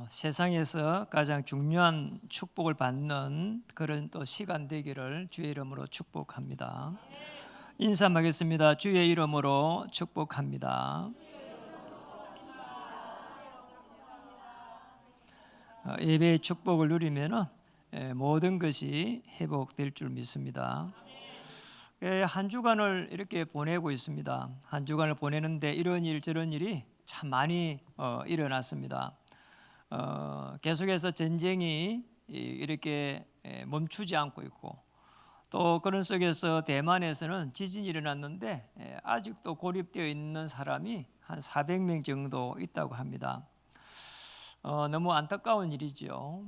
세상에서 가장 중요한 축복을 받는 그런 또 시간 되기를 주의 이름으로 축복합니다. 인사하겠습니다. 주의 이름으로 축복합니다. 예배의 축복을 누리면은 모든 것이 회복될 줄 믿습니다. 한 주간을 이렇게 보내고 있습니다. 한 주간을 보내는데 이런 일 저런 일이 참 많이 일어났습니다. 계속해서 전쟁이 이렇게 멈추지 않고 있고, 또 그런 속에서 대만에서는 지진이 일어났는데 아직도 고립되어 있는 사람이 한 400명 정도 있다고 합니다. 너무 안타까운 일이죠.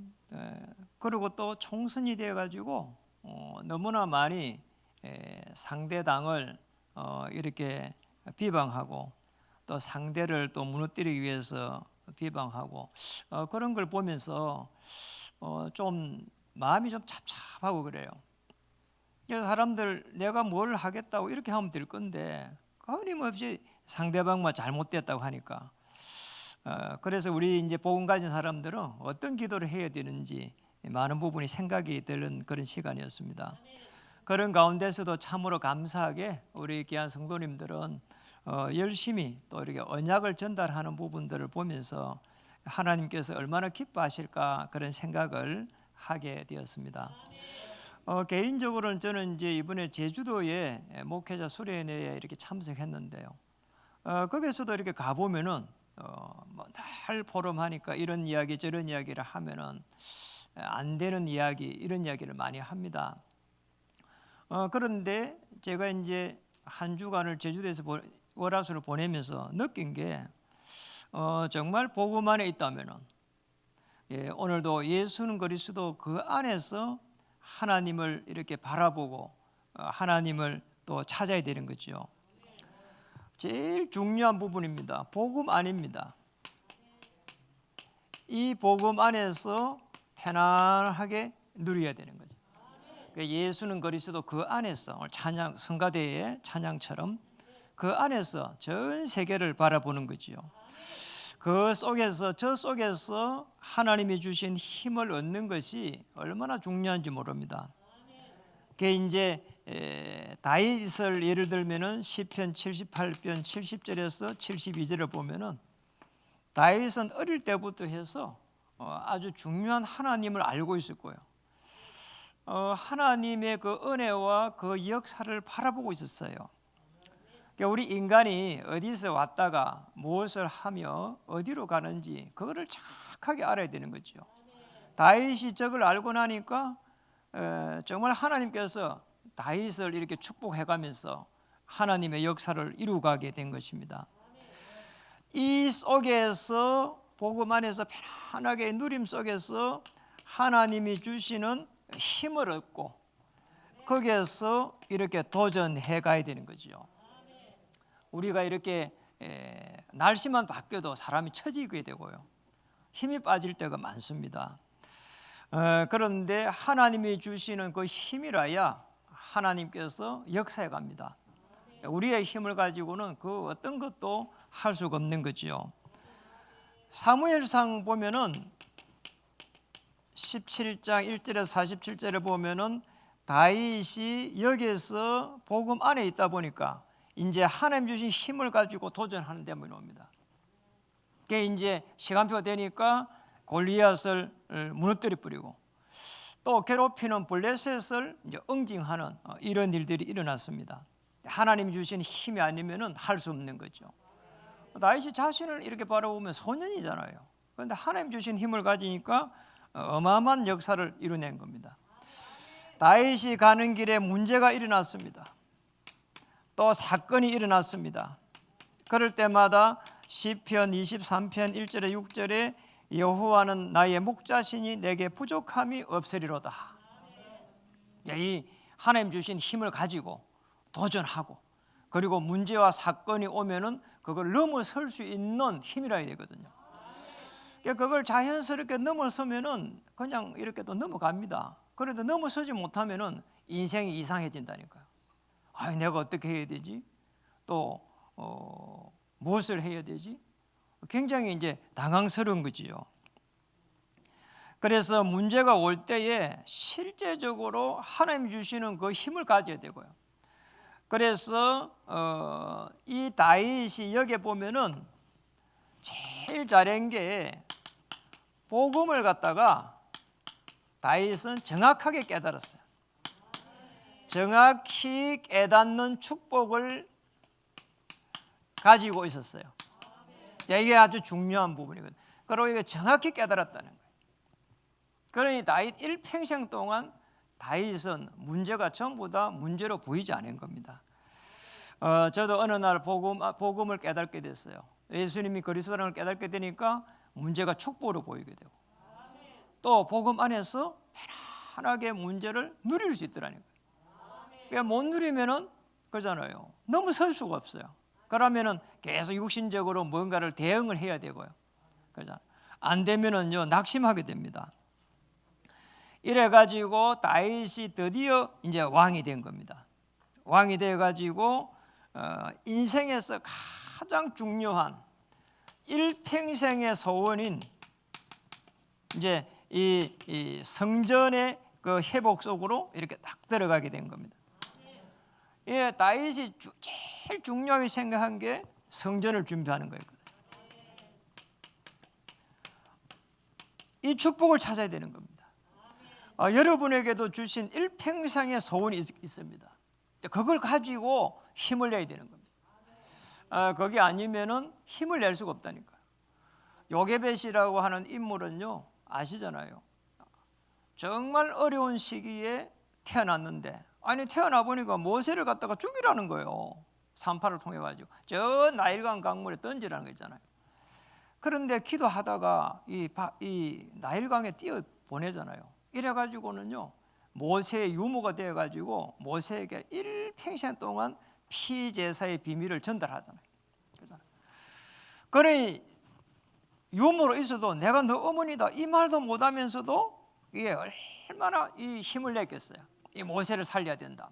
그리고 또 총선이 되어 가지고 너무나 많이 상대 당을 이렇게 비방하고, 또 상대를 또 무너뜨리기 위해서 비방하고, 그런 걸 보면서 좀 마음이 좀 찹찹하고 그래요. 그래서 사람들 내가 뭘 하겠다고 이렇게 하면 될 건데 끊임없이 상대방만 잘못됐다고 하니까, 그래서 우리 이제 복음 가진 사람들은 어떤 기도를 해야 되는지 많은 부분이 생각이 되는 그런 시간이었습니다. 그런 가운데서도 참으로 감사하게 우리 귀한 성도님들은 열심히 또 이렇게 언약을 전달하는 부분들을 보면서 하나님께서 얼마나 기뻐하실까 그런 생각을 하게 되었습니다. 개인적으로는 저는 이제 이번에 제주도에 목회자 수련회에 이렇게 참석했는데요. 거기서도 이렇게 가보면은 늘 포럼하니까 이런 이야기 저런 이야기를 하면은 안 되는 이야기 이런 이야기를 많이 합니다. 그런데 제가 이제 한 주간을 제주도에서 월화수를 보내면서 느낀 게 정말 복음 안에 있다면은 오늘도 예수는 그리스도 그 안에서 하나님을 이렇게 바라보고 하나님을 또 찾아야 되는 거죠. 제일 중요한 부분입니다. 복음 안입니다. 이 복음 안에서 편안하게 누려야 되는 거죠. 예수는 그리스도 그 안에서, 오늘 찬양 성가대의 찬양처럼 그 안에서 전 세계를 바라보는 거지요. 그 속에서, 저 속에서 하나님이 주신 힘을 얻는 것이 얼마나 중요한지 모릅니다. 그게 이제 다윗을 예를 들면은 시편 78편 70절에서 72절을 보면은 다윗은 어릴 때부터 해서 아주 중요한 하나님을 알고 있을 거예요. 하나님의 그 은혜와 그 역사를 바라보고 있었어요. 그러니까 우리 인간이 어디서 왔다가 무엇을 하며 어디로 가는지 그거를 정확하게 알아야 되는 거죠. 다윗이 저걸 알고 나니까 정말 하나님께서 다윗을 이렇게 축복해가면서 하나님의 역사를 이루가게 된 것입니다. 이 속에서 복음 안에서 편안하게 누림 속에서 하나님이 주시는 힘을 얻고 거기에서 이렇게 도전해 가야 되는 거죠. 우리가 이렇게 날씨만 바뀌어도 사람이 처지게 되고요, 힘이 빠질 때가 많습니다. 그런데 하나님이 주시는 그 힘이라야 하나님께서 역사해 갑니다. 우리의 힘을 가지고는 그 어떤 것도 할 수가 없는 거지요. 사무엘상 보면은 17장 1절에서 47절에 보면은 다윗이 여기에서 복음 안에 있다 보니까 이제 하나님 주신 힘을 가지고 도전하는 데만 옵니다. 그게 이제 시간표가 되니까 골리앗을 무너뜨려 버리고, 또 괴롭히는 블레셋을 이제 응징하는 이런 일들이 일어났습니다. 하나님이 주신 힘이 아니면은 할 수 없는 거죠. 다윗이 자신을 이렇게 바라보면 소년이잖아요. 그런데 하나님 주신 힘을 가지니까 어마어마한 역사를 이뤄낸 겁니다. 다윗이 가는 길에 문제가 일어났습니다. 또 사건이 일어났습니다. 그럴 때마다 시편 23편 1절에 6절에 여호와는 나의 목자시니 내게 부족함이 없으리로다. 이 하나님 주신 힘을 가지고 도전하고, 그리고 문제와 사건이 오면은 그걸 넘어설 수 있는 힘이라야 되거든요. 그걸 자연스럽게 넘어서면은 그냥 이렇게 또 넘어갑니다. 그래도 넘어서지 못하면은 인생이 이상해진다니까요. 내가 어떻게 해야 되지? 또 무엇을 해야 되지? 굉장히 이제 당황스러운 거지요. 그래서 문제가 올 때에 실제적으로 하나님 주시는 그 힘을 가져야 되고요. 그래서 이 다윗이 여기 보면은 제일 잘한 게 복음을 갖다가 다윗은 정확하게 깨달았어요. 정확히 깨닫는 축복을 가지고 있었어요. 이게 아주 중요한 부분이거든요. 그리고 이게 정확히 깨달았다는 거예요. 그러니 다윗 일평생 동안 다윗은 문제가 전부 다 문제로 보이지 않은 겁니다. 저도 어느 날 복음을 깨닫게 됐어요. 예수님이 그리스도라는 걸 깨닫게 되니까 문제가 축복으로 보이게 되고, 또 복음 안에서 편안하게 문제를 누릴 수 있더라는 거예요. 그러니까 못 누리면은 그러잖아요. 너무 설 수가 없어요. 그러면은 계속 육신적으로 뭔가를 대응을 해야 되고요. 그러잖아요. 안 되면은요 낙심하게 됩니다. 이래 가지고 다윗이 드디어 이제 왕이 된 겁니다. 왕이 돼 가지고 인생에서 가장 중요한 일평생의 소원인 이제 이 성전의 그 회복 속으로 이렇게 딱 들어가게 된 겁니다. 예, 다윗이 제일 중요하게 생각한 게 성전을 준비하는 거예요. 이 축복을 찾아야 되는 겁니다. 여러분에게도 주신 일평생의 소원이 있습니다. 그걸 가지고 힘을 내야 되는 겁니다. 그게 아니면은 힘을 낼 수가 없다니까요. 요게벳이라고 하는 인물은요, 아시잖아요. 정말 어려운 시기에 태어났는데, 아니 태어나 보니까 모세를 갖다가 죽이라는 거예요. 산파를 통해 가지고 저 나일강 강물에 던지라는 거 있잖아요. 그런데 기도하다가 이 나일강에 띄어 보내잖아요. 이래 가지고는요 모세의 유모가 되어 가지고 모세에게 일평생 동안 피제사의 비밀을 전달하잖아요. 그러니 유모로 있어도 내가 너 어머니다 이 말도 못하면서도 이게 얼마나 이 힘을 냈겠어요. 이 모세를 살려야 된다.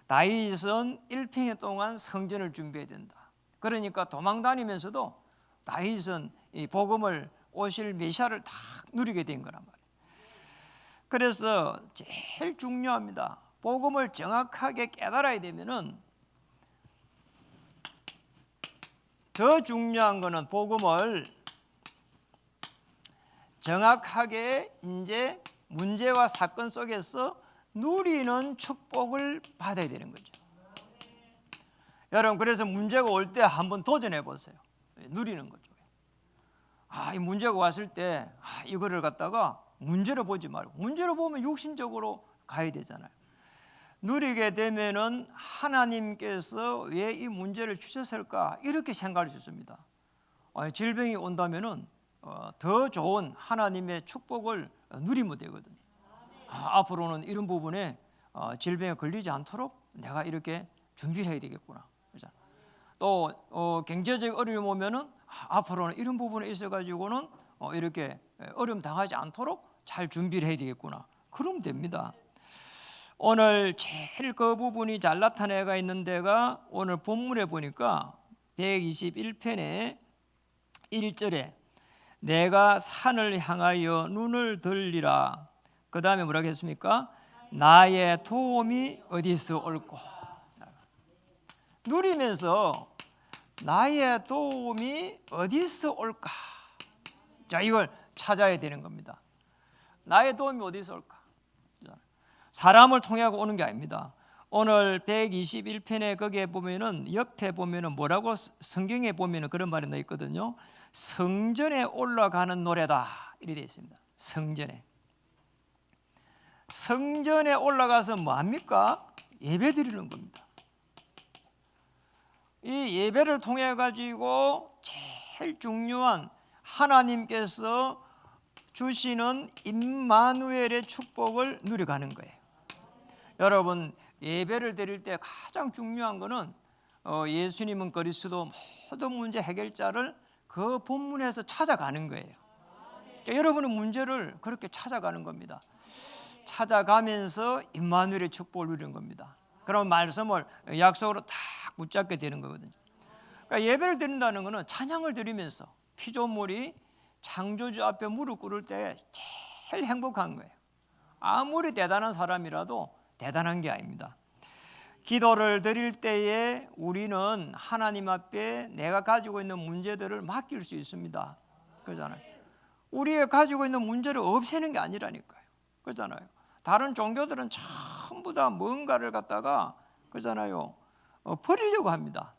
다윗은 일평생 동안 성전을 준비해야 된다. 그러니까 도망 다니면서도 다윗은 이 복음을 오실 메시아를 다 누리게 된 거란 말이에요. 그래서 제일 중요합니다. 복음을 정확하게 깨달아야 되면은 더 중요한 거는 복음을 정확하게 이제 문제와 사건 속에서 누리는 축복을 받아야 되는 거죠. 여러분 그래서 문제가 올 때 한번 도전해 보세요. 누리는 거죠. 이 문제가 왔을 때 이거를 갖다가 문제로 보지 말고, 문제로 보면 육신적으로 가야 되잖아요. 누리게 되면은 하나님께서 왜 이 문제를 주셨을까 이렇게 생각할 수 있습니다. 질병이 온다면은 더 좋은 하나님의 축복을 누리면 되거든요. 앞으로는 이런 부분에 질병에 걸리지 않도록 내가 이렇게 준비를 해야 되겠구나. 그렇죠? 또 경제적 어려움 오면은 앞으로는 이런 부분에 있어 가지고는 이렇게 어려움 당하지 않도록 잘 준비를 해야 되겠구나. 그러면 됩니다. 오늘 제일 그 부분이 잘 나타내가 있는 데가 오늘 본문에 보니까 121편의 1절에 내가 산을 향하여 눈을 들리라. 그 다음에 뭐라고 했습니까? 나의 도움이 어디서 올꼬. 누리면서 나의 도움이 어디서 올까? 자, 이걸 찾아야 되는 겁니다. 나의 도움이 어디서 올까? 사람을 통해 오는 게 아닙니다. 오늘 121편에 거기에 보면은 옆에 보면은 뭐라고 성경에 보면은 그런 말이 나 있거든요. 성전에 올라가는 노래다 이렇게 되어 있습니다. 성전에 올라가서 뭐 합니까? 예배 드리는 겁니다. 이 예배를 통해 가지고 제일 중요한 하나님께서 주시는 임마누엘의 축복을 누려가는 거예요. 여러분 예배를 드릴 때 가장 중요한 거는 예수님은 그리스도 모든 문제 해결자를 그 본문에서 찾아가는 거예요. 그러니까 여러분은 문제를 그렇게 찾아가는 겁니다. 찾아가면서 임마누엘의 축복을 누리는 겁니다. 그럼 말씀을 약속으로 딱 붙잡게 되는 거거든요. 그러니까 예배를 드린다는 것은 찬양을 드리면서 피조물이 창조주 앞에 무릎 꿇을 때 제일 행복한 거예요. 아무리 대단한 사람이라도 대단한 게 아닙니다. 기도를 드릴 때에 우리는 하나님 앞에 내가 가지고 있는 문제들을 맡길 수 있습니다. 그렇잖아요. 우리가 가지고 있는 문제를 없애는 게 아니라니까요. 그렇잖아요. 다른 종교들은 전부 다 뭔가를 갖다가 그렇잖아요. 버리려고 합니다.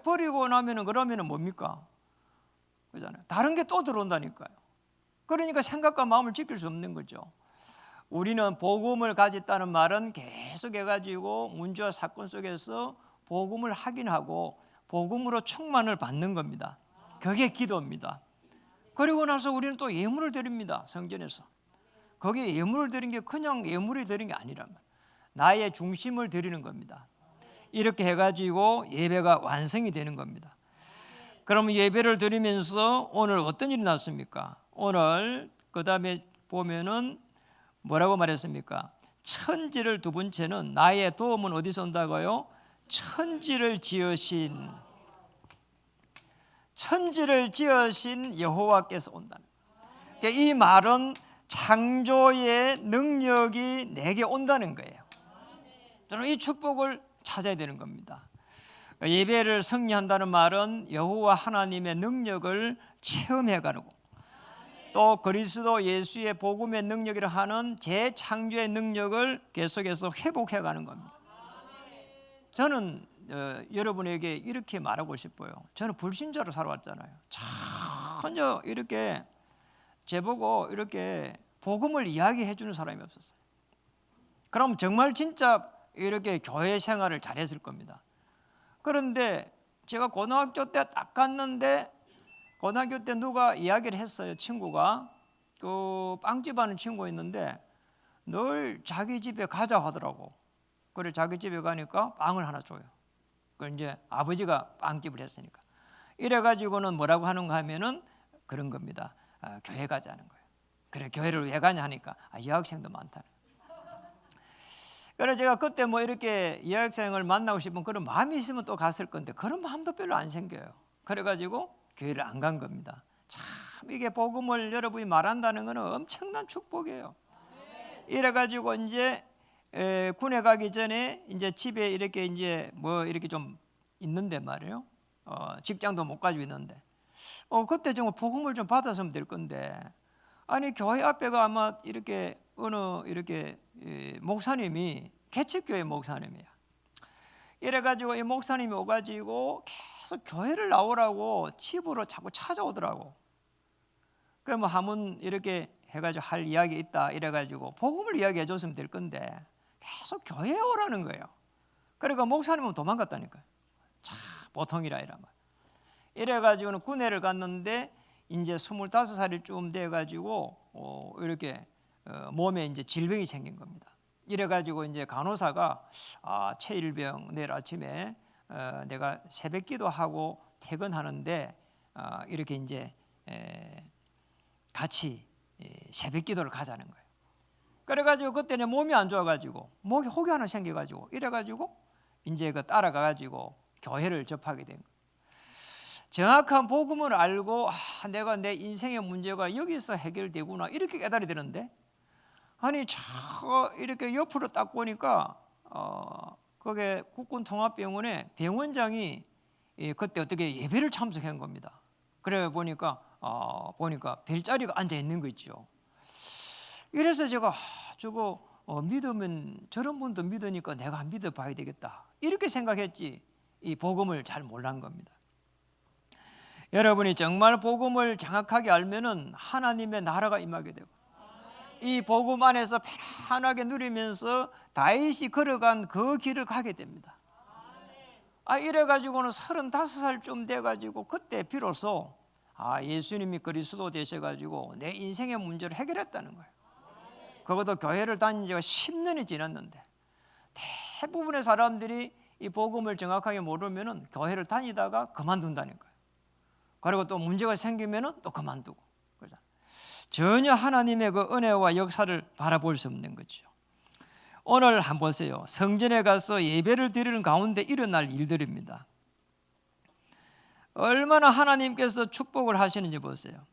버리고 나면은 그러면은 뭡니까? 그렇잖아요. 다른 게 또 들어온다니까요. 그러니까 생각과 마음을 지킬 수 없는 거죠. 우리는 복음을 가졌다는 말은 계속해가지고 문제와 사건 속에서 복음을 확인하고 복음으로 충만을 받는 겁니다. 그게 기도입니다. 그리고 나서 우리는 또 예물을 드립니다. 성전에서. 거기에 예물을 드린 게 그냥 예물이 드린 게 아니란 말이에요. 나의 중심을 드리는 겁니다. 이렇게 해가지고 예배가 완성이 되는 겁니다. 그러면 예배를 드리면서 오늘 어떤 일이 났습니까? 오늘 그 다음에 보면은 뭐라고 말했습니까? 천지를 두 번째는 나의 도움은 어디서 온다고요? 천지를 지으신 여호와께서 온다는 거예요. 이 말은 창조의 능력이 내게 온다는 거예요. 여러분, 이 축복을 찾아야 되는 겁니다. 예배를 승리한다는 말은 여호와 하나님의 능력을 체험해가는 거고 또 그리스도 예수의 복음의 능력이라 하는 재창조의 능력을 계속해서 회복해가는 겁니다. 저는 여러분에게 이렇게 말하고 싶어요. 저는 불신자로 살아왔잖아요. 전혀 이렇게 제보고 이렇게 복음을 이야기해 주는 사람이 없었어요. 그럼 정말 진짜 이렇게 교회 생활을 잘했을 겁니다. 그런데 제가 고등학교 때 딱 갔는데 고등학교 때 누가 이야기를 했어요. 친구가 그 빵집 하는 친구가 있는데 늘 자기 집에 가자 하더라고. 그래 자기 집에 가니까 빵을 하나 줘요. 그 이제 아버지가 빵집을 했으니까. 이래가지고는 뭐라고 하는가 하면은 그런 겁니다. 교회 가자는 거예요. 그래 교회를 왜 가냐 하니까 여학생도 많다. 그래서 제가 그때 뭐 이렇게 여학생을 만나고 싶은 그런 마음이 있으면 또 갔을 건데 그런 마음도 별로 안 생겨요. 그래가지고 교회를 안 간 겁니다. 참 이게 복음을 여러분이 말한다는 것은 엄청난 축복이에요. 이래가지고 이제 군에 가기 전에 이제 집에 이렇게 이제 뭐 이렇게 좀 있는데 말이에요. 직장도 못 가지고 있는데 그때 정말 복음을 좀 받았으면 될 건데 아니 교회 앞에가 아마 이렇게 어느 이렇게 목사님이 개척교회 목사님이야. 이래가지고 이 목사님이 오가지고 계속 교회를 나오라고 집으로 자꾸 찾아오더라고. 그럼 한번 이렇게 해가지고 할 이야기 있다 이래가지고 복음을 이야기해 줬으면 될 건데 계속 교회에 오라는 거예요. 그러니까 목사님은 도망갔다니까요. 참 보통이라 이란 말. 이래가지고는 군회를 갔는데 이제 25살이 돼가지고 이렇게 몸에 이제 질병이 생긴 겁니다. 이래가지고 이제 간호사가 최일병 내일 아침에 내가 새벽기도 하고 퇴근하는데 이렇게 이제 같이 새벽기도를 가자는 거예요. 그래가지고 그때는 몸이 안 좋아가지고 목에 혹이 하나 생겨가지고 이래가지고 이제 그 따라가가지고 교회를 접하게 된 거예요. 정확한 복음을 알고 내가 내 인생의 문제가 여기서 해결되구나 이렇게 깨달이 되는데 아니 이렇게 옆으로 딱 보니까 거기에 국군통합병원에 병원장이 그때 어떻게 예배를 참석한 겁니다. 그래 보니까 별자리가 앉아 있는 거 있죠. 이래서 제가 저거 믿으면 저런 분도 믿으니까 내가 믿어봐야 되겠다 이렇게 생각했지 이 복음을 잘 몰란 겁니다. 여러분이 정말 복음을 정확하게 알면은 하나님의 나라가 임하게 되고 이 복음 안에서 편안하게 누리면서 다윗이 걸어간 그 길을 가게 됩니다. 이래가지고는 35살쯤 돼가지고 그때 비로소 예수님이 그리스도 되셔가지고 내 인생의 문제를 해결했다는 거예요. 그것도 교회를 다닌 지가 10년이 지났는데 대부분의 사람들이 이 복음을 정확하게 모르면은 교회를 다니다가 그만둔다는 거예요. 그리고 또 문제가 생기면은 또 그만두고 그러잖아요. 전혀 하나님의 그 은혜와 역사를 바라볼 수 없는 거죠. 오늘 한번 보세요. 성전에 가서 예배를 드리는 가운데 일어날 일들입니다. 얼마나 하나님께서 축복을 하시는지 보세요.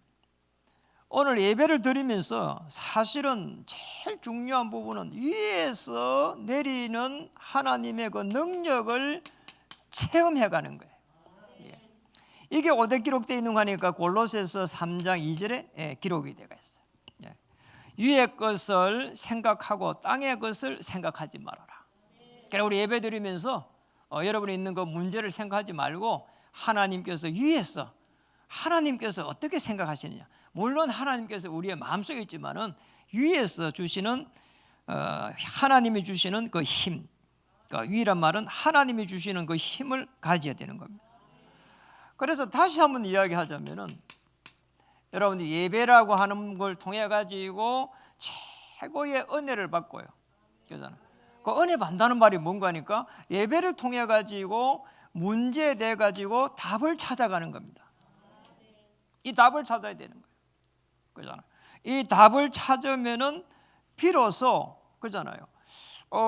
오늘 예배를 드리면서 사실은 제일 중요한 부분은 위에서 내리는 하나님의 그 능력을 체험해가는 거예요. 이게 어디에 기록되어 있는 거니까 골로새서 3장 2절에 기록이 되어 있어요. 위의 것을 생각하고 땅의 것을 생각하지 말아라. 그러니까 우리 예배 드리면서 여러분이 있는 그 문제를 생각하지 말고 하나님께서 위에서 하나님께서 어떻게 생각하시느냐. 물론 하나님께서 우리의 마음속에 있지만은 위에서 주시는 하나님이 주시는 그 힘, 그러니까 위란 말은 하나님이 주시는 그 힘을 가져야 되는 겁니다. 그래서 다시 한번 이야기하자면은 여러분들 예배라고 하는 걸 통해 가지고 최고의 은혜를 받고요. 그잖아요. 그 은혜 받는다는 말이 뭔가 하니까 예배를 통해 가지고 문제에 대해 가지고 답을 찾아가는 겁니다. 이 답을 찾아야 되는 거예요. 그잖아요. 이 답을 찾으면은 비로소 그잖아요.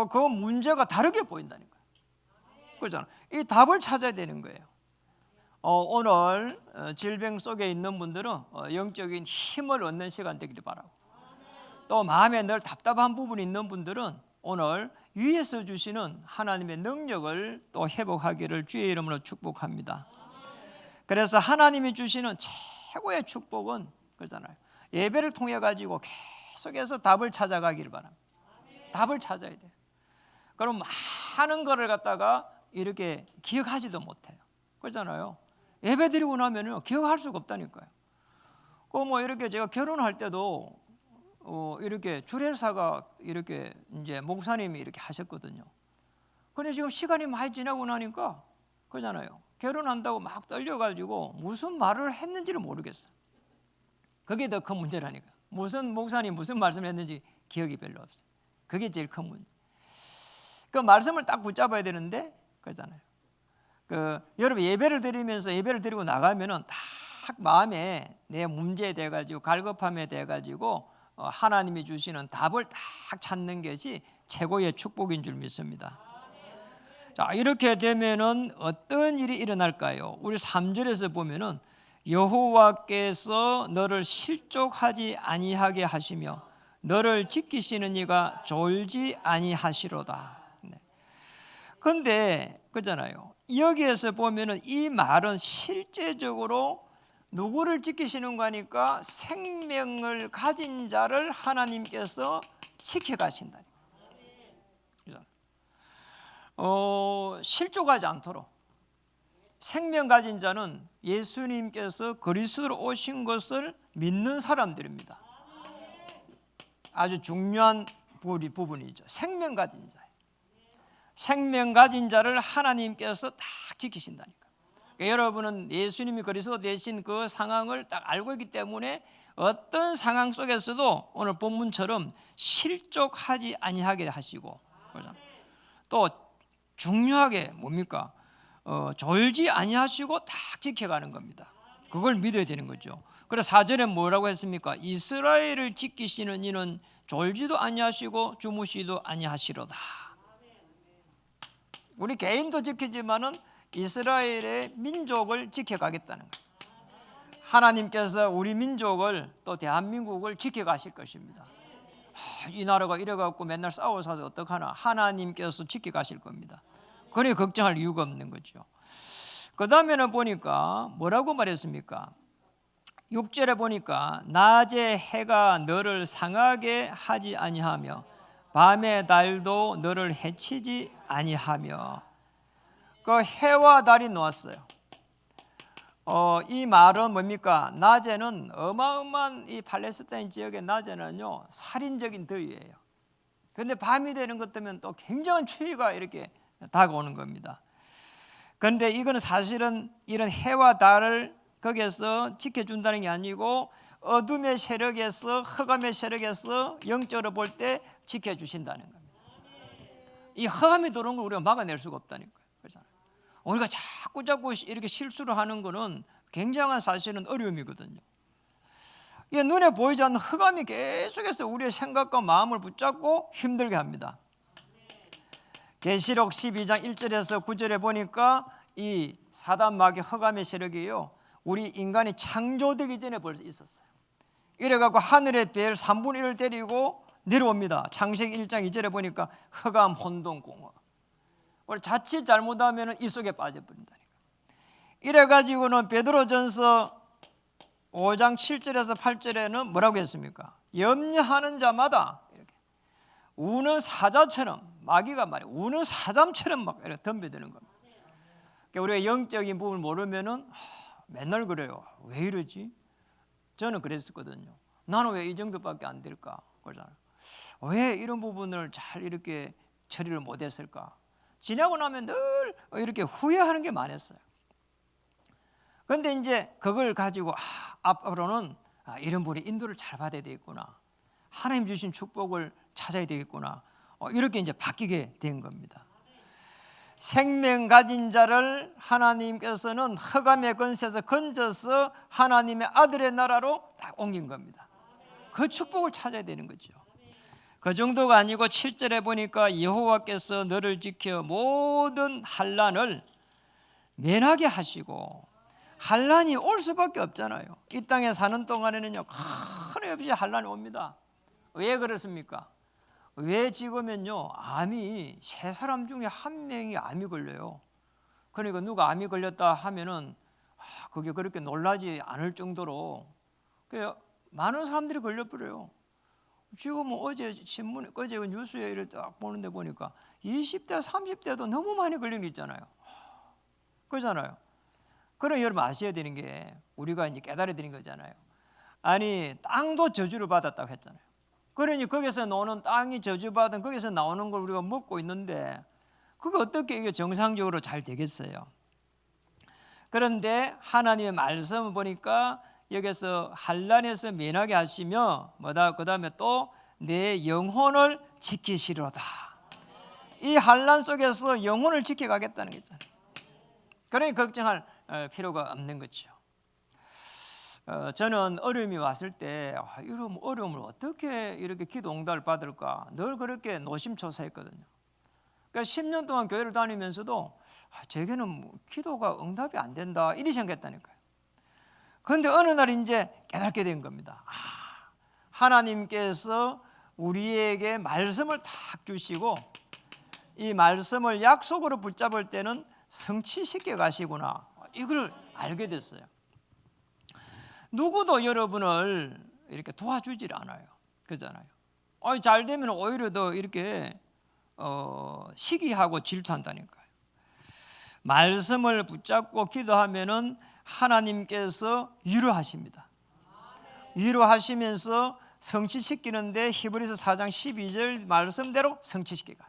그 문제가 다르게 보인다는 거예요. 그잖아요. 이 답을 찾아야 되는 거예요. 오늘 질병 속에 있는 분들은 영적인 힘을 얻는 시간 되기를 바라고, 또 마음에 늘 답답한 부분이 있는 분들은 오늘 위에서 주시는 하나님의 능력을 또 회복하기를 주의 이름으로 축복합니다. 그래서 하나님이 주시는 최고의 축복은 그렇잖아요. 예배를 통해 가지고 계속해서 답을 찾아가기를 바랍니다. 답을 찾아야 돼요. 그럼 많은 거를 갖다가 이렇게 기억하지도 못해요. 그렇잖아요. 예배 드리고 나면은 기억할 수가 없다니까요. 뭐 이렇게 제가 결혼할 때도 이렇게 주례사가 이렇게 이제 목사님이 이렇게 하셨거든요. 근데 지금 시간이 많이 지나고 나니까 그잖아요. 결혼한다고 막 떨려가지고 무슨 말을 했는지를 모르겠어. 그게 더 큰 문제라니까. 무슨 목사님 무슨 말씀을 했는지 기억이 별로 없어요. 그게 제일 큰 문제. 그 말씀을 딱 붙잡아야 되는데 그러잖아요. 여러분 예배를 드리면서 예배를 드리고 나가면은 딱 마음에 내 문제에 대해 가지고 갈급함에 대해 가지고 하나님이 주시는 답을 딱 찾는 것이 최고의 축복인 줄 믿습니다. 자, 이렇게 되면은 어떤 일이 일어날까요? 우리 3절에서 보면은 여호와께서 너를 실족하지 아니하게 하시며 너를 지키시는 이가 졸지 아니하시로다. 그런데 그렇잖아요. 여기에서 보면은 이 말은 실제적으로 누구를 지키시는 거니까 생명을 가진 자를 하나님께서 지켜가신다. 실족하지 않도록 생명 가진 자는 예수님께서 그리스도로 오신 것을 믿는 사람들입니다. 아주 중요한 부분이죠. 생명 가진 자. 생명 가진 자를 하나님께서 딱 지키신다니까. 그러니까 여러분은 예수님이 그리스도 되신 그 상황을 딱 알고 있기 때문에 어떤 상황 속에서도 오늘 본문처럼 실족하지 아니하게 하시고, 또 중요하게 뭡니까? 졸지 아니하시고 딱 지켜가는 겁니다. 그걸 믿어야 되는 거죠. 그래서 4절에 뭐라고 했습니까? 이스라엘을 지키시는 이는 졸지도 아니하시고 주무시도 아니하시로다. 우리 개인도 지키지만은 이스라엘의 민족을 지켜가겠다는 거예요. 하나님께서 우리 민족을 또 대한민국을 지켜가실 것입니다. 이 나라가 이래갖고 맨날 싸워서 어떡하나. 하나님께서 지켜가실 겁니다. 그러니 걱정할 이유가 없는 거죠. 그 다음에는 보니까 뭐라고 말했습니까? 6절에 보니까 낮에 해가 너를 상하게 하지 아니하며 밤의 달도 너를 해치지 아니하며. 그 해와 달이 놓았어요. 이 말은 뭡니까? 낮에는 어마어마한 이 팔레스타인 지역의 낮에는요 살인적인 더위예요. 그런데 밤이 되는 것 때문에 또 굉장한 추위가 이렇게 다가오는 겁니다. 그런데 이거는 사실은 이런 해와 달을 거기에서 지켜준다는 게 아니고 어둠의 세력에서 흑암의 세력에서 영적으로 볼 때 지켜주신다는 겁니다. 이 흑암이 들어오는 걸 우리가 막아낼 수가 없다니까요. 그렇잖아요. 우리가 자꾸 이렇게 실수를 하는 거는 굉장한 사실은 어려움이거든요. 이게 눈에 보이지 않는 흑암이 계속해서 우리의 생각과 마음을 붙잡고 힘들게 합니다. 계시록 12장 1절에서 9절에 보니까 이 사단 마귀 흑암의 세력이요 우리 인간이 창조되기 전에 벌써 있었어요. 이래갖고 하늘의 별 3분의 1을 데리고 내려옵니다. 창세기 1장 2절에 보니까 흑암, 혼돈, 공허. 우리 자칫 잘못하면 이 속에 빠져버린다니까. 이래가지고는 베드로전서 5장 7절에서 8절에는 뭐라고 했습니까? 염려하는 자마다 이렇게 우는 사자처럼, 마귀가 말이에요, 우는 사자처럼 막 이렇게 덤벼드는 겁니다. 그러니까 우리가 영적인 부분을 모르면은 맨날 그래요. 왜 이러지? 저는 그랬었거든요. 나는 왜 이 정도밖에 안 될까? 그러잖아요. 왜 이런 부분을 잘 이렇게 처리를 못했을까? 지나고 나면 늘 이렇게 후회하는 게 많았어요. 그런데 이제 그걸 가지고 앞으로는 이런 분이 인도를 잘 받아야 되겠구나, 하나님 주신 축복을 찾아야 되겠구나, 이렇게 이제 바뀌게 된 겁니다. 생명 가진 자를 하나님께서는 흑암의 권세에서 건져서 하나님의 아들의 나라로 딱 옮긴 겁니다. 그 축복을 찾아야 되는 거죠. 그 정도가 아니고 7절에 보니까 여호와께서 너를 지켜 모든 환난을 면하게 하시고, 환난이 올 수밖에 없잖아요. 이 땅에 사는 동안에는요, 끊임없이 환난이 옵니다. 왜 그렇습니까? 왜 지금은요, 암이 3사람 중에 1명이 암이 걸려요. 그러니까 누가 암이 걸렸다 하면은 그게 그렇게 놀라지 않을 정도로 많은 사람들이 걸려버려요. 지금 어제 신문에, 어제 뉴스에 이렇게 딱 보는데 보니까 20대 30대도 너무 많이 걸린 게 있잖아요. 그러잖아요. 그럼 여러분 아셔야 되는 게, 우리가 이제 깨달아야 되는 거잖아요. 아니, 땅도 저주를 받았다고 했잖아요. 그러니 거기서 나오는, 땅이 저주받은 거기서 나오는 걸 우리가 먹고 있는데 그게 어떻게 이게 정상적으로 잘 되겠어요? 그런데 하나님의 말씀을 보니까 여기서 환난에서 면하게 하시며 뭐다, 그 다음에 또 내 영혼을 지키시로다. 이 환난 속에서 영혼을 지켜가겠다는 거잖아요. 그러니 걱정할 필요가 없는 거죠. 저는 어려움이 왔을 때 이런 어려움을 어떻게 이렇게 기도 응답을 받을까 늘 그렇게 노심초사했거든요. 그러니까 10년 동안 교회를 다니면서도 제게는 기도가 응답이 안 된다 이리 생각했다니까요. 그런데 어느 날 이제 깨닫게 된 겁니다. 하나님께서 우리에게 말씀을 탁 주시고 이 말씀을 약속으로 붙잡을 때는 성취시켜 가시구나, 이걸 알게 됐어요. 누구도 여러분을 이렇게 도와주질 않아요. 그렇잖아요. 잘 되면 오히려 더 이렇게 시기하고 질투한다니까요. 말씀을 붙잡고 기도하면은 하나님께서 위로하십니다. 위로하시면서 성취시키는데 히브리서 4장 12절 말씀대로 성취시키가.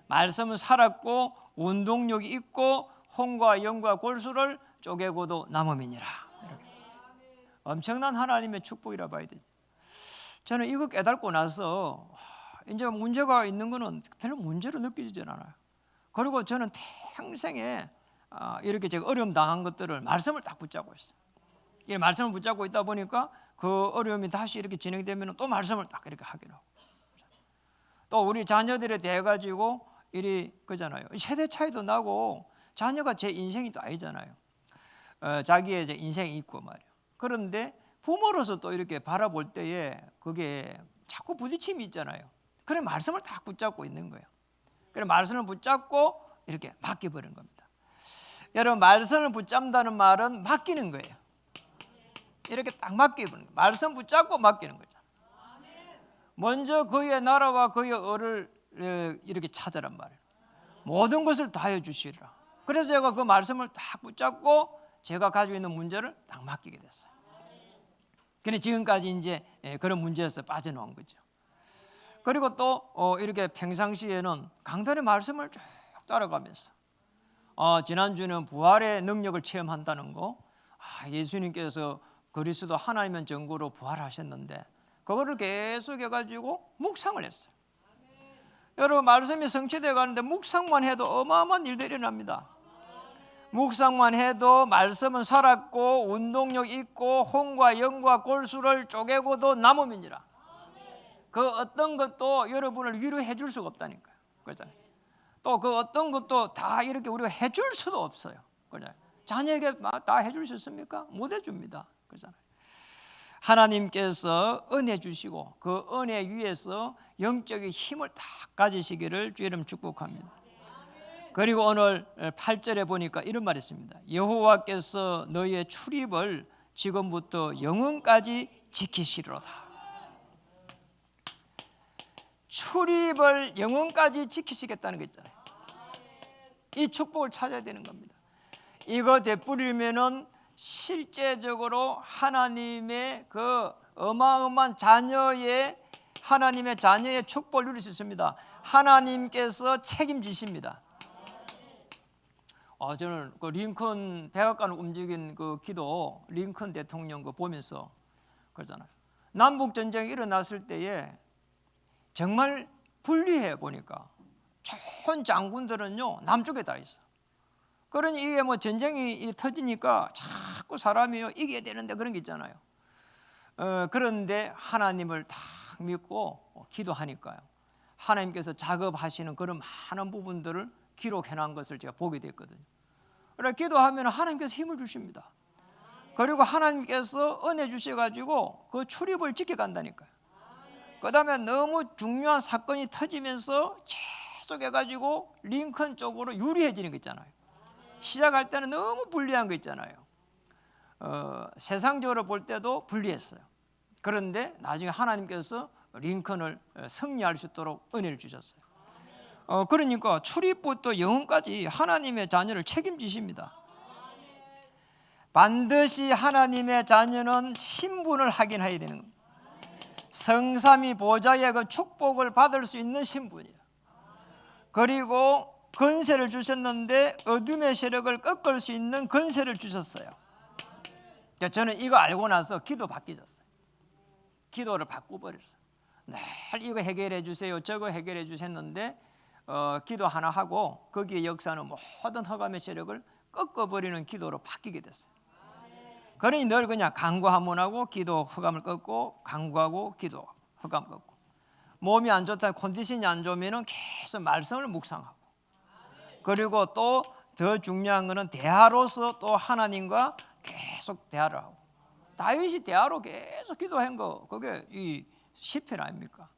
말씀은 살았고 운동력이 있고 혼과 영과 골수를 쪼개고도 남음이니라. 엄청난 하나님의 축복이라 봐야 되죠. 저는 이거 깨닫고 나서 이제 문제가 있는 거는 별로 문제로 느껴지지 않아요. 그리고 저는 평생에 이렇게 제가 어려움 당한 것들을 말씀을 딱 붙잡고 있어요. 이 말씀을 붙잡고 있다 보니까 그 어려움이 다시 이렇게 진행되면 또 말씀을 딱 이렇게 하기로 하고, 또 우리 자녀들에 대해 가지고 이리 그잖아요. 세대 차이도 나고 자녀가 제 인생이 또 아니잖아요. 자기의 이제 인생이 있고 말이에요. 그런데 부모로서 또 이렇게 바라볼 때에 그게 자꾸 부딪힘이 있잖아요. 그래 말씀을 딱 붙잡고 있는 거예요. 그래 말씀을 붙잡고 이렇게 맡겨버린 겁니다. 여러분, 말씀을 붙잡는다는 말은 맡기는 거예요. 이렇게 딱 맡겨버리는 거예요. 말씀 붙잡고 맡기는 거죠. 먼저 그의 나라와 그의 의를 이렇게 찾으란 말이에요. 모든 것을 다해 주시리라. 그래서 제가 그 말씀을 딱 붙잡고 제가 가지고 있는 문제를 딱 맡기게 됐어요. 근데 지금까지 이제 그런 문제에서 빠져나온 거죠. 그리고 또 이렇게 평상시에는 강단의 말씀을 쭉 따라가면서 지난주는 부활의 능력을 체험한다는 거, 예수님께서 그리스도 하나님의 전거로 부활하셨는데 그거를 계속 해가지고 묵상을 했어요. 여러분, 말씀이 성취되어 가는데 묵상만 해도 어마어마한 일들이 일어납니다. 묵상만 해도 말씀은 살았고 운동력 있고 혼과 영과 골수를 쪼개고도 남음이니라. 그 어떤 것도 여러분을 위로해 줄 수가 없다니까요. 그렇잖아요. 또 그 어떤 것도 다 이렇게 우리가 해줄 수도 없어요. 그렇잖아요. 자녀에게 다 해줄 수 있습니까? 못 해줍니다. 그렇잖아요. 하나님께서 은혜 주시고 그 은혜 위에서 영적인 힘을 다 가지시기를 주의 이름 축복합니다. 그리고 오늘 8절에 보니까 이런 말이 있습니다. 여호와께서 너희의 출입을 지금부터 영원까지 지키시리로다. 출입을 영원까지 지키시겠다는 거 있잖아요. 이 축복을 찾아야 되는 겁니다. 이거 되뿌리면은 실제적으로 하나님의 그 어마어마한 하나님의 자녀의 축복을 누릴 수 있습니다. 하나님께서 책임지십니다. 저는 그 링컨 백악관을 움직인 그 기도, 링컨 대통령 그 보면서 그러잖아요. 남북 전쟁이 일어났을 때에 정말 불리해 보니까 좋은 장군들은요 남쪽에 다 있어. 그러니 이게 뭐 전쟁이 터지니까 자꾸 사람이요 이겨야 되는데 그런 게 있잖아요. 그런데 하나님을 딱 믿고 기도하니까요. 하나님께서 작업하시는 그런 많은 부분들을 기록해 놓은 것을 제가 보게 됐거든요. 그래 기도하면 하나님께서 힘을 주십니다. 그리고 하나님께서 은혜 주셔가지고 그 출입을 지켜간다니까요. 그 다음에 너무 중요한 사건이 터지면서 계속 해가지고 링컨 쪽으로 유리해지는 거 있잖아요. 시작할 때는 너무 불리한 거 있잖아요. 세상적으로 볼 때도 불리했어요. 그런데 나중에 하나님께서 링컨을 승리할 수 있도록 은혜를 주셨어요. 그러니까 출입부터 영혼까지 하나님의 자녀를 책임지십니다. 반드시 하나님의 자녀는 신분을 확인해야 되는 겁니다. 성삼위 보좌의 그 축복을 받을 수 있는 신분이에요. 그리고 권세를 주셨는데 어둠의 세력을 꺾을 수 있는 권세를 주셨어요. 저는 이거 알고 나서 기도 바뀌었어요. 기도를 바꿔버렸어요. 늘 이거 해결해 주세요, 저거 해결해 주셨는데 기도 하나 하고 거기에 역사는 모든 흑암의 세력을 꺾어버리는 기도로 바뀌게 됐어요. 그러니 늘 그냥 간구 한번 하고 기도 흑암을 꺾고, 간구하고 기도 흑암 꺾고. 몸이 안 좋다, 컨디션이 안 좋으면 계속 말씀을 묵상하고, 그리고 또 더 중요한 것은 대화로서 또 하나님과 계속 대화를 하고. 다윗이 대화로 계속 기도한 거 그게 이 시편 아닙니까?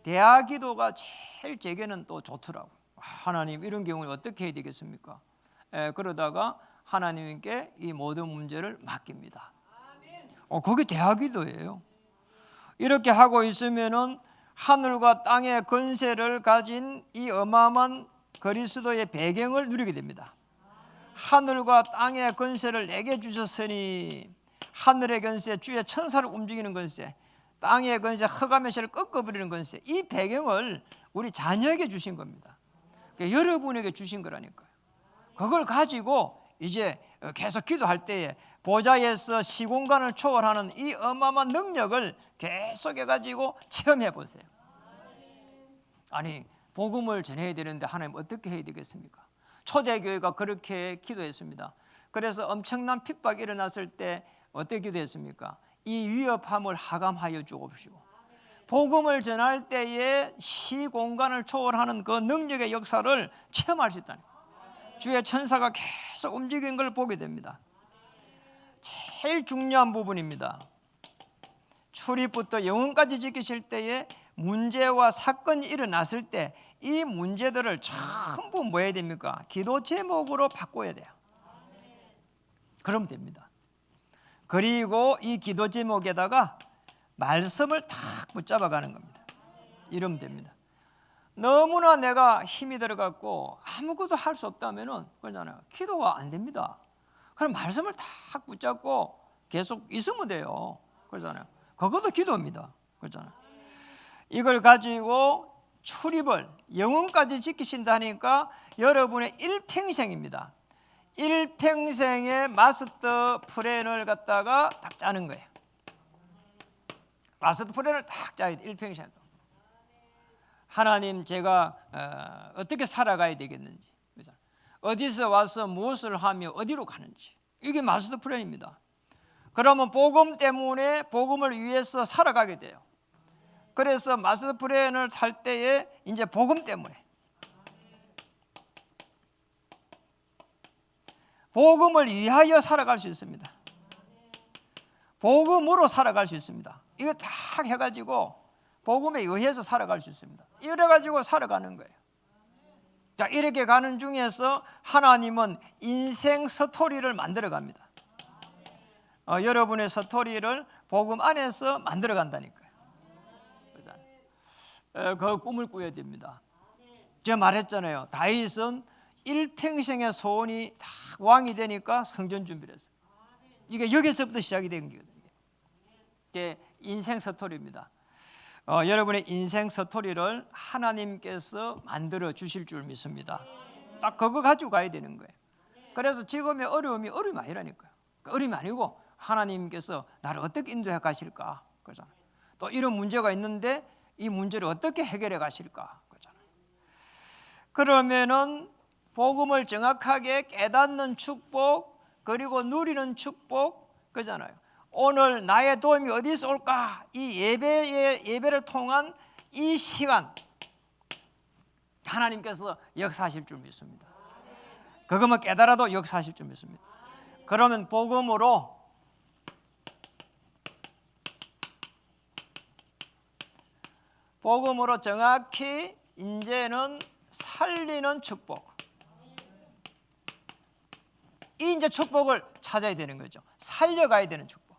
대화 기도가 제일 제게는 또 좋더라고요. 하나님 이런 경우에 어떻게 해야 되겠습니까? 그러다가 하나님께 이 모든 문제를 맡깁니다. 그게 대화 기도예요. 이렇게 하고 있으면은 하늘과 땅의 권세를 가진 이 어마어마한 그리스도의 배경을 누리게 됩니다. 하늘과 땅의 권세를 내게 주셨으니, 하늘의 권세, 주의 천사를 움직이는 권세, 땅의 권세, 흑암의 세를 꺾어버리는 권세, 이 배경을 우리 자녀에게 주신 겁니다. 그러니까 여러분에게 주신 거라니까요. 그걸 가지고 이제 계속 기도할 때에 보좌에서 시공간을 초월하는 이 어마어마한 능력을 계속해 가지고 체험해 보세요. 아니 복음을 전해야 되는데 하나님 어떻게 해야 되겠습니까? 초대교회가 그렇게 기도했습니다. 그래서 엄청난 핍박이 일어났을 때 어떻게 기도했습니까? 이 위협함을 하감하여 주옵시고, 복음을 전할 때에 시공간을 초월하는 그 능력의 역사를 체험할 수 있다니, 주의 천사가 계속 움직이는 걸 보게 됩니다. 제일 중요한 부분입니다. 출입부터 영혼까지 지키실 때에 문제와 사건이 일어났을 때 이 문제들을 전부 뭐 해야 됩니까? 기도 제목으로 바꿔야 돼요. 그러면 됩니다. 그리고 이 기도 제목에다가 말씀을 탁 붙잡아가는 겁니다. 이러면 됩니다. 너무나 내가 힘이 들어갔고 아무것도 할 수 없다면은 그러잖아요. 기도가 안 됩니다. 그럼 말씀을 탁 붙잡고 계속 있으면 돼요. 그러잖아요. 그것도 기도입니다. 그러잖아요. 이걸 가지고 출입을 영혼까지 지키신다니까 여러분의 일평생입니다. 일평생의 마스터 플랜을 갖다가 딱 짜는 거예요. 마스터 플랜을 딱 짜야 돼. 일평생. 하나님 제가 어떻게 살아가야 되겠는지, 어디서 와서 무엇을 하며 어디로 가는지, 이게 마스터 플랜입니다. 그러면 복음 때문에 복음을 위해서 살아가게 돼요. 그래서 마스터 플랜을 살 때에 이제 복음 때문에, 복음을 위하여 살아갈 수 있습니다. 복음으로 살아갈 수 있습니다. 이거 딱 해가지고 복음에 의해서 살아갈 수 있습니다. 이래가지고 살아가는 거예요. 자, 이렇게 가는 중에서 하나님은 인생 스토리를 만들어 갑니다. 여러분의 스토리를 복음 안에서 만들어 간다니까요. 그 꿈을 꾸어야 됩니다. 제가 말했잖아요. 다윗은 일평생의 소원이 다 왕이 되니까 성전 준비를 했어요. 이게 여기서부터 시작이 된 거거든요. 제 인생 스토리입니다. 여러분의 인생 스토리를 하나님께서 만들어 주실 줄 믿습니다. 딱 그거 가지고 가야 되는 거예요. 그래서 지금의 어려움이 아니라니까요. 어려움이 아니고 하나님께서 나를 어떻게 인도해 가실까 그러잖아요. 또 이런 문제가 있는데 이 문제를 어떻게 해결해 가실까 그러잖아요. 그러면은 복음을 정확하게 깨닫는 축복 그리고 누리는 축복 그러잖아요. 오늘 나의 도움이 어디서 올까? 이 예배를 통한 이 시간 하나님께서 역사하실 줄 믿습니다. 그것만 깨달아도 역사하실 줄 믿습니다. 그러면 복음으로 정확히 이제는 살리는 축복. 이 이제 축복을 찾아야 되는 거죠. 살려가야 되는 축복.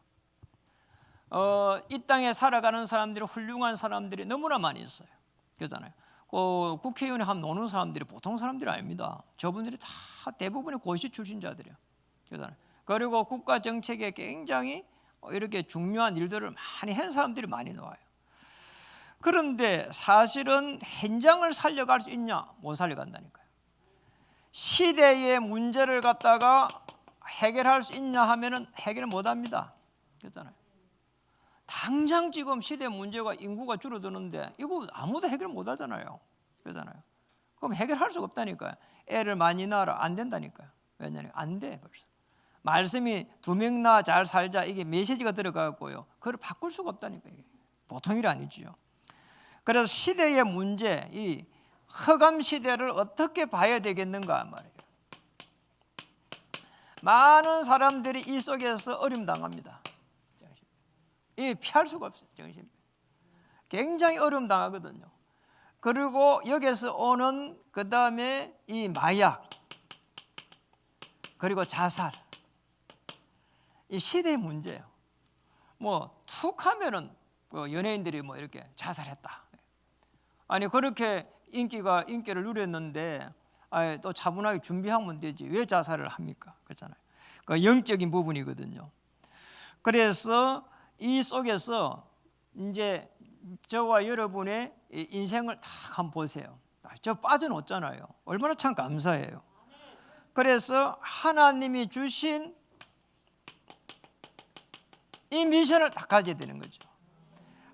이 땅에 살아가는 사람들이 훌륭한 사람들이 너무나 많이 있어요. 그러잖아요. 국회의원에 한 노는 사람들이 보통 사람들이 아닙니다. 저분들이 다 대부분의 고시 출신자들이에요. 그러잖아요. 그리고 국가 정책에 굉장히 이렇게 중요한 일들을 많이 한 사람들이 많이 나와요. 그런데 사실은 현장을 살려갈 수 있냐? 못 살려간다니까요. 시대의 문제를 갖다가 해결할 수 있냐 하면은 해결을 못 합니다. 그렇잖아요. 당장 지금 시대 문제가 인구가 줄어드는데 이거 아무도 해결 못 하잖아요. 그렇잖아요. 그럼 해결할 수가 없다니까요. 애를 많이 낳아라 안 된다니까요. 왜냐하면 안 돼 벌써. 말씀이 2명 낳아 잘 살자 이게 메시지가 들어가고요. 그걸 바꿀 수가 없다니까요. 이게 보통 일이 아니지요. 그래서 시대의 문제, 이 허감 시대를 어떻게 봐야 되겠는가 말이에요. 많은 사람들이 이 속에서 어려움 당합니다. 이 피할 수가 없어요. 정신. 굉장히 어려움 당하거든요. 그리고 여기서 오는 그 다음에 이 마약 그리고 자살 이 시대의 문제예요. 뭐 툭하면은 연예인들이 뭐 이렇게 자살했다. 아니 그렇게 인기를 누렸는데 또 차분하게 준비하면 되지 왜 자살을 합니까? 그렇잖아요. 그 영적인 부분이거든요. 그래서 이 속에서 이제 저와 여러분의 인생을 다 한번 보세요. 저 빠져놓잖아요. 얼마나 참 감사해요. 그래서 하나님이 주신 이 미션을 다 가져야 되는 거죠.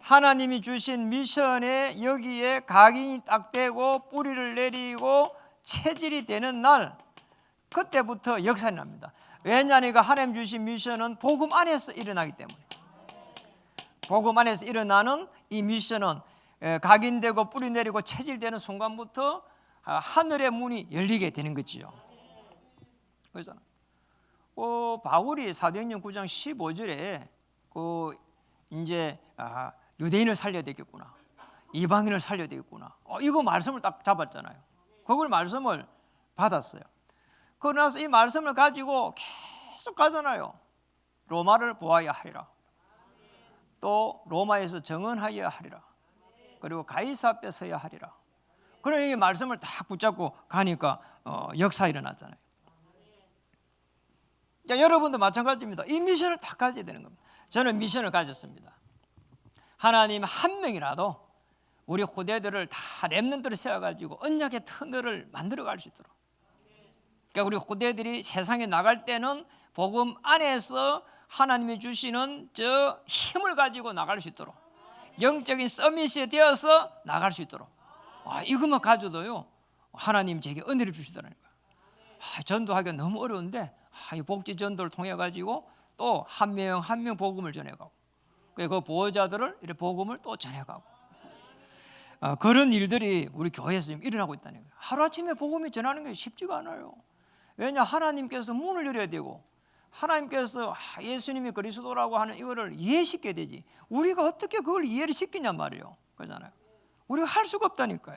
하나님이 주신 미션에 여기에 각인이 딱 되고 뿌리를 내리고 체질이 되는 날 그때부터 역사가 납니다. 왜냐하니까 하나님 주신 미션은 복음 안에서 일어나기 때문에 복음 안에서 일어나는 이 미션은 각인되고 뿌리 내리고 체질되는 순간부터 하늘의 문이 열리게 되는 거지요. 그래서 바울이 사도행전 9장 15절에 이제 유대인을 살려야 되겠구나, 이방인을 살려야 되겠구나. 이거 말씀을 딱 잡았잖아요. 그걸 말씀을 받았어요. 그러고 나서 이 말씀을 가지고 계속 가잖아요. 로마를 보아야 하리라. 또 로마에서 정언하여야 하리라. 그리고 가이사 앞에 서야 하리라. 그런 이 말씀을 다 붙잡고 가니까 역사 일어났잖아요. 자, 여러분도 마찬가지입니다. 이 미션을 다 가져야 되는 겁니다. 저는 미션을 가졌습니다. 하나님 한 명이라도 우리 후대들을 다 렘넌트를 세워가지고 언약의 터널을 만들어갈 수 있도록. 그러니까 우리 후대들이 세상에 나갈 때는 복음 안에서 하나님이 주시는 저 힘을 가지고 나갈 수 있도록, 영적인 서밋이 되어서 나갈 수 있도록. 이것만 가져도요 하나님 제게 은혜를 주시더라는 거예요. 전도하기가 너무 어려운데 이 복지 전도를 통해 가지고 또 한 명 한 명 복음을 전해가고 그 보호자들을 이렇게 복음을 또 전해가고 그런 일들이 우리 교회에서 지금 일어나고 있다는 거예요. 하루아침에 복음이 전하는 게 쉽지가 않아요. 왜냐 하나님께서 문을 열어야 되고 하나님께서 예수님이 그리스도라고 하는 이거를 이해시켜야 되지. 우리가 어떻게 그걸 이해를 시키냐 말이에요. 그러잖아요. 우리가 할 수가 없다니까요.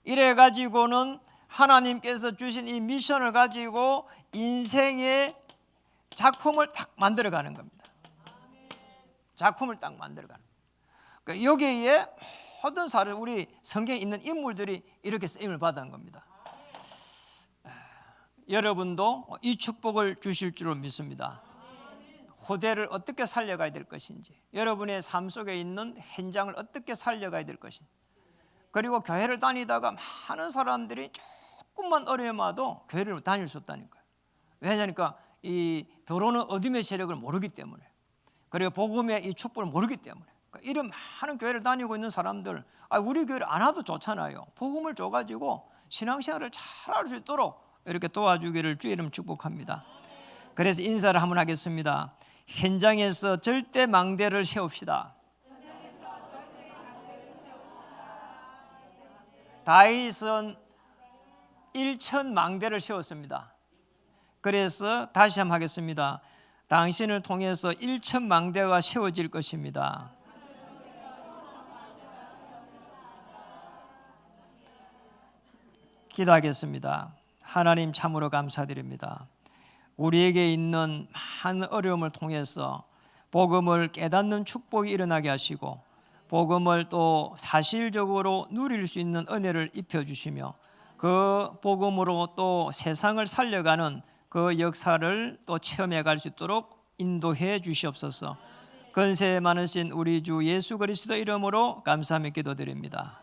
이래 가지고는 하나님께서 주신 이 미션을 가지고 인생의 작품을 딱 만들어가는 겁니다. 작품을 딱 만들어가는. 그러니까 여기에 모든 사람 우리 성경에 있는 인물들이 이렇게 쓰임을 받은 겁니다. 여러분도 이 축복을 주실 줄 믿습니다. 후대를 어떻게 살려가야 될 것인지, 여러분의 삶 속에 있는 현장을 어떻게 살려가야 될 것인지, 그리고 교회를 다니다가 많은 사람들이 조금만 어려움 와도 교회를 다닐 수 없다니까요. 왜냐니까 이 더러는 어둠의 세력을 모르기 때문에, 그리고 복음의 이 축복을 모르기 때문에. 그러니까 이런 많은 교회를 다니고 있는 사람들, 우리 교회를 안 와도 좋잖아요. 복음을 줘가지고 신앙생활을 잘 할 수 있도록 이렇게 도와주기를 주의 이름 축복합니다. 그래서 인사를 한번 하겠습니다. 현장에서 절대 망대를 세웁시다. 다윗은 1천 망대를 세웠습니다. 그래서 다시 한번 하겠습니다. 당신을 통해서 1천 망대가 세워질 것입니다. 기도하겠습니다. 하나님 참으로 감사드립니다. 우리에게 있는 많은 어려움을 통해서 복음을 깨닫는 축복이 일어나게 하시고 복음을 또 사실적으로 누릴 수 있는 은혜를 입혀주시며 그 복음으로 또 세상을 살려가는 그 역사를 또 체험해 갈 수 있도록 인도해 주시옵소서. 건세 많으신 우리 주 예수 그리스도 이름으로 감사하며 기도드립니다.